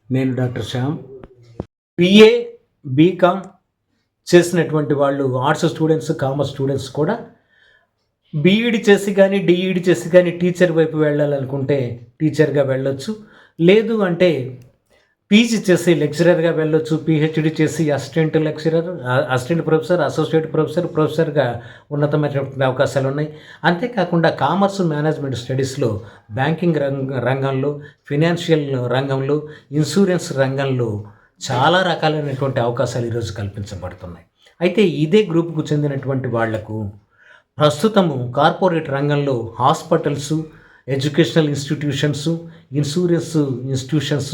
నేను doctor Shyam. BA, BCom చేసినటువంటి వాళ్ళు ఆర్ట్స్ స్టూడెంట్స్, కామర్స్ స్టూడెంట్స్ కూడా బీఈడి చేసి కానీ, డిఈడి చేసి కానీ టీచర్ వైపు వెళ్ళాలనుకుంటే టీచర్గా వెళ్ళొచ్చు. లేదు అంటే పీజీ చేసి లెక్చరర్గా వెళ్ళొచ్చు. పీహెచ్డీ చేసి assistant lecturer, assistant professor, associate professor, ప్రొఫెసర్గా ఉన్నతమైనటువంటి అవకాశాలు ఉన్నాయి. అంతేకాకుండా కామర్స్ మేనేజ్మెంట్ స్టడీస్లో బ్యాంకింగ్ రంగంలో, ఫినాన్షియల్ రంగంలో, ఇన్సూరెన్స్ రంగంలో చాలా రకాలైనటువంటి అవకాశాలు ఈరోజు కల్పించబడుతున్నాయి. అయితే ఇదే గ్రూపుకు చెందినటువంటి వాళ్లకు ప్రస్తుతము కార్పొరేట్ రంగంలో hospitals, educational institutions, insurance institutions,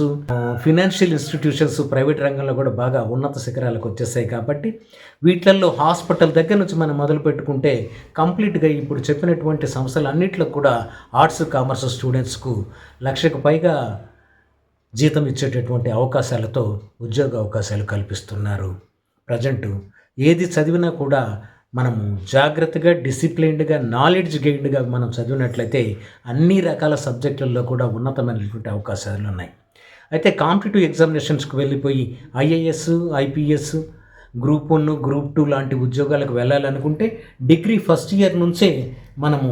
financial institutions private రంగంలో కూడా బాగా ఉన్నత శిఖరాలకు వచ్చేసాయి. కాబట్టి వీటిల్లో హాస్పిటల్ దగ్గర నుంచి మనం మొదలు పెట్టుకుంటే కంప్లీట్గా ఇప్పుడు చెప్పినటువంటి సంస్థలు అన్నింటిలో కూడా ఆర్ట్స్, కామర్స్ స్టూడెంట్స్కు 1,00,000కు పైగా జీతం ఇచ్చేటటువంటి అవకాశాలతో ఉద్యోగ అవకాశాలు కల్పిస్తున్నారు. ప్రజెంటు ఏది చదివినా కూడా మనము జాగ్రత్తగా, డిసిప్లైన్డ్గా, నాలెడ్జ్ గెయిన్డ్గా మనం చదివినట్లయితే అన్ని రకాల సబ్జెక్టుల్లో కూడా ఉన్నతమైనటువంటి అవకాశాలు ఉన్నాయి. అయితే కాంపిటేటివ్ ఎగ్జామినేషన్స్కి వెళ్ళిపోయి ఐఏఎస్, ఐపీఎస్, గ్రూప్ 1, గ్రూప్ 2 లాంటి ఉద్యోగాలకు వెళ్ళాలనుకుంటే డిగ్రీ ఫస్ట్ ఇయర్ నుంచే మనము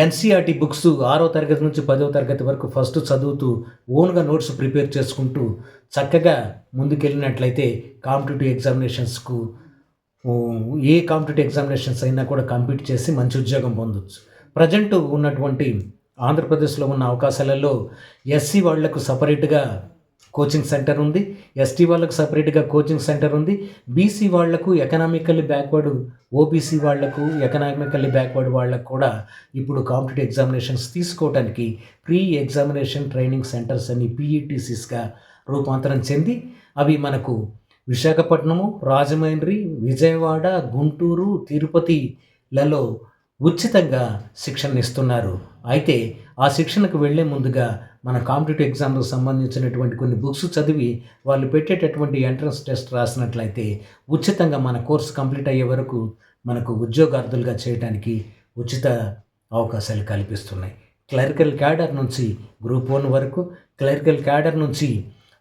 ఎన్సీఆర్టీ బుక్స్ 6వ తరగతి నుంచి 10వ తరగతి వరకు ఫస్ట్ చదువుతూ ఓన్గా నోట్స్ ప్రిపేర్ చేసుకుంటూ చక్కగా ముందుకెళ్ళినట్లయితే కాంపిటేటివ్ ఎగ్జామినేషన్స్కు ఏ కాంపిటేటివ్ ఎగ్జామినేషన్స్ అయినా కూడా కంప్లీట్ చేసి మంచి ఉద్యోగం పొందొచ్చు. ప్రజెంట్ ఉన్నటువంటి ఆంధ్రప్రదేశ్లో ఉన్న అవకాశాలలో ఎస్సీ వాళ్లకు సపరేట్గా కోచింగ్ సెంటర్ ఉంది, ఎస్టీ వాళ్ళకు సపరేట్గా కోచింగ్ సెంటర్ ఉంది, బీసీ వాళ్లకు, ఎకనామికల్లీ బ్యాక్వర్డ్, ఓబీసీ వాళ్లకు, ఎకనామికల్లీ బ్యాక్వర్డ్ వాళ్ళకు కూడా ఇప్పుడు కాంపిటేటివ్ ఎగ్జామినేషన్స్ తీసుకోవడానికి ప్రీ ఎగ్జామినేషన్ ట్రైనింగ్ సెంటర్స్ అని పీఈటీసీస్గా రూపాంతరం చెంది అవి మనకు విశాఖపట్నము, రాజమండ్రి, విజయవాడ, గుంటూరు, తిరుపతిలలో ఉచితంగా శిక్షణ ఇస్తున్నారు. అయితే ఆ శిక్షణకు వెళ్లే ముందుగా మన కాంపిటేటివ్ ఎగ్జామ్లకు సంబంధించినటువంటి కొన్ని బుక్స్ చదివి వాళ్ళు పెట్టేటటువంటి ఎంట్రన్స్ టెస్ట్ రాసినట్లయితే ఉచితంగా మన కోర్సు కంప్లీట్ అయ్యే వరకు మనకు ఉద్యోగార్థులుగా చేయడానికి ఉచిత అవకాశాలు కల్పిస్తున్నాయి. క్లరికల్ క్యాడర్ నుంచి గ్రూప్ 1 వరకు, క్లరికల్ క్యాడర్ నుంచి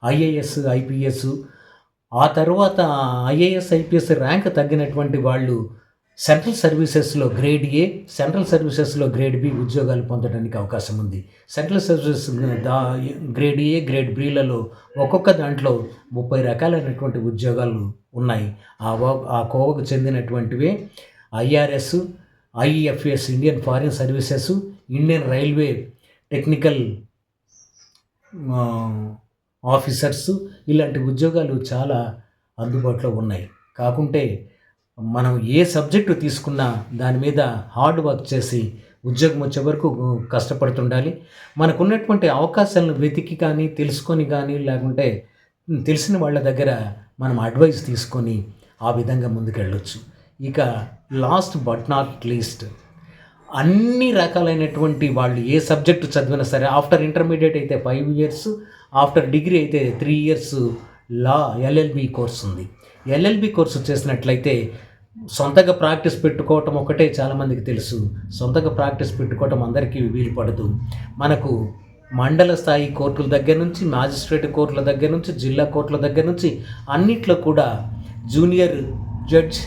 ఐఏఎస్, ఐపీఎస్, ఆ తర్వాత ఐఏఎస్, ఐపీఎస్ ర్యాంక్ తగ్గినటువంటి వాళ్ళు సెంట్రల్ సర్వీసెస్లో గ్రేడ్ ఏ, సెంట్రల్ సర్వీసెస్లో గ్రేడ్ బి ఉద్యోగాలు పొందడానికి అవకాశం ఉంది. Central services grade A, grade బిలలో ఒక్కొక్క దాంట్లో 30 రకాలైనటువంటి ఉద్యోగాలు ఉన్నాయి. ఆ కోవకు చెందినటువంటివే IRS, IEFS, Indian foreign services, Indian railway technical officers, ఇలాంటి ఉద్యోగాలు చాలా అందుబాటులో ఉన్నాయి. కాకుంటే మనం ఏ సబ్జెక్టు తీసుకున్నా దాని మీద హార్డ్ వర్క్ చేసి ఉద్యోగం వచ్చే వరకు కష్టపడుతుండాలి. మనకున్నటువంటి అవకాశాలను వెతికి కానీ, తెలుసుకొని కానీ, లేకుంటే తెలిసిన వాళ్ళ దగ్గర మనం అడ్వైస్ తీసుకొని ఆ విధంగా ముందుకెళ్ళొచ్చు. ఇక లాస్ట్ బట్ నాట్ లీస్ట్, అన్ని రకాలైనటువంటి వాళ్ళు ఏ సబ్జెక్టు చదివినా సరే, ఆఫ్టర్ ఇంటర్మీడియట్ అయితే 5 ఇయర్స్, ఆఫ్టర్ డిగ్రీ అయితే 3 ఇయర్స్ లా ఎల్ఎల్బి కోర్సు ఉంది. ఎల్ఎల్బి కోర్సు చేసినట్లయితే సొంతగా ప్రాక్టీస్ పెట్టుకోవటం ఒకటే చాలామందికి తెలుసు. సొంతగా ప్రాక్టీస్ పెట్టుకోవటం అందరికీ వీలు పడదు. మనకు మండల స్థాయి కోర్టుల దగ్గర నుంచి, మ్యాజిస్ట్రేట్ కోర్టుల దగ్గర నుంచి, జిల్లా కోర్టుల దగ్గర నుంచి అన్నిట్లో కూడా junior judge,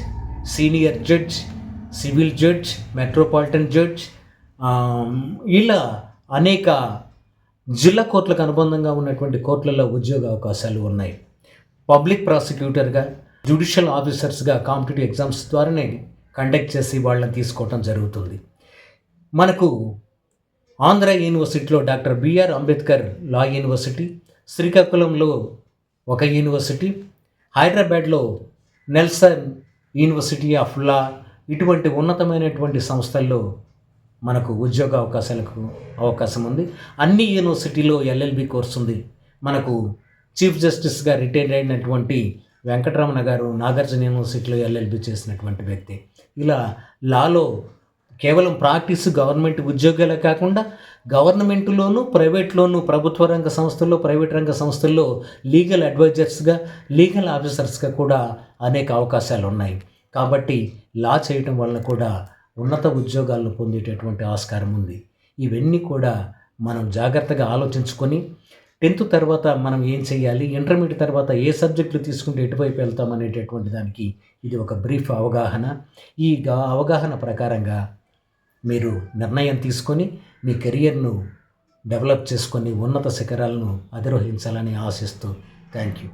senior judge, civil judge, metropolitan judge, ఇలా అనేక జిల్లా కోర్టులకు అనుబంధంగా ఉన్నటువంటి కోర్టులలో ఉద్యోగ అవకాశాలు ఉన్నాయి. పబ్లిక్ ప్రాసిక్యూటర్గా, జ్యుడిషియల్ ఆఫీసర్స్గా కాంపిటేటివ్ ఎగ్జామ్స్ ద్వారానే కండక్ట్ చేసి వాళ్ళని తీసుకోవటం జరుగుతుంది. మనకు ఆంధ్ర యూనివర్సిటీలో doctor BR Ambedkar law university, శ్రీకాకుళంలో ఒక యూనివర్సిటీ, హైదరాబాద్లో నెల్సన్ యూనివర్సిటీ ఆఫ్ లా, ఇటువంటి ఉన్నతమైనటువంటి సంస్థల్లో మనకు ఉద్యోగ అవకాశం ఉంది. అన్ని యూనివర్సిటీలో ఎల్ఎల్బి కోర్సు ఉంది. మనకు చీఫ్ జస్టిస్గా రిటైర్ అయినటువంటి వెంకటరమణ గారు నాగార్జున యూనివర్సిటీలో ఎల్ఎల్బి చేసినటువంటి వ్యక్తి. ఇలా లాలో కేవలం ప్రాక్టీస్ గవర్నమెంట్ ఉద్యోగాలే కాకుండా గవర్నమెంట్లోనూ, ప్రైవేట్లోనూ, ప్రభుత్వ రంగ సంస్థల్లో, ప్రైవేట్ రంగ సంస్థల్లో లీగల్ అడ్వైజర్స్గా, లీగల్ ఆఫీసర్స్గా కూడా అనేక అవకాశాలు ఉన్నాయి. కాబట్టి లా చేయటం వలన కూడా ఉన్నత ఉద్యోగాలను పొందేటటువంటి ఆస్కారం ఉంది. ఇవన్నీ కూడా మనం జాగ్రత్తగా ఆలోచించుకొని 10th తర్వాత మనం ఏం చేయాలి, ఇంటర్మీడియట్ తర్వాత ఏ సబ్జెక్టులు తీసుకుంటే ఎటువైపు వెళ్తాం అనేటటువంటి దానికి ఇది ఒక బ్రీఫ్ అవగాహన. ఈ అవగాహన ప్రకారంగా మీరు నిర్ణయం తీసుకొని మీ కెరియర్ను డెవలప్ చేసుకొని ఉన్నత శిఖరాలను అధిరోహించాలని ఆశిస్తూ థ్యాంక్ యూ.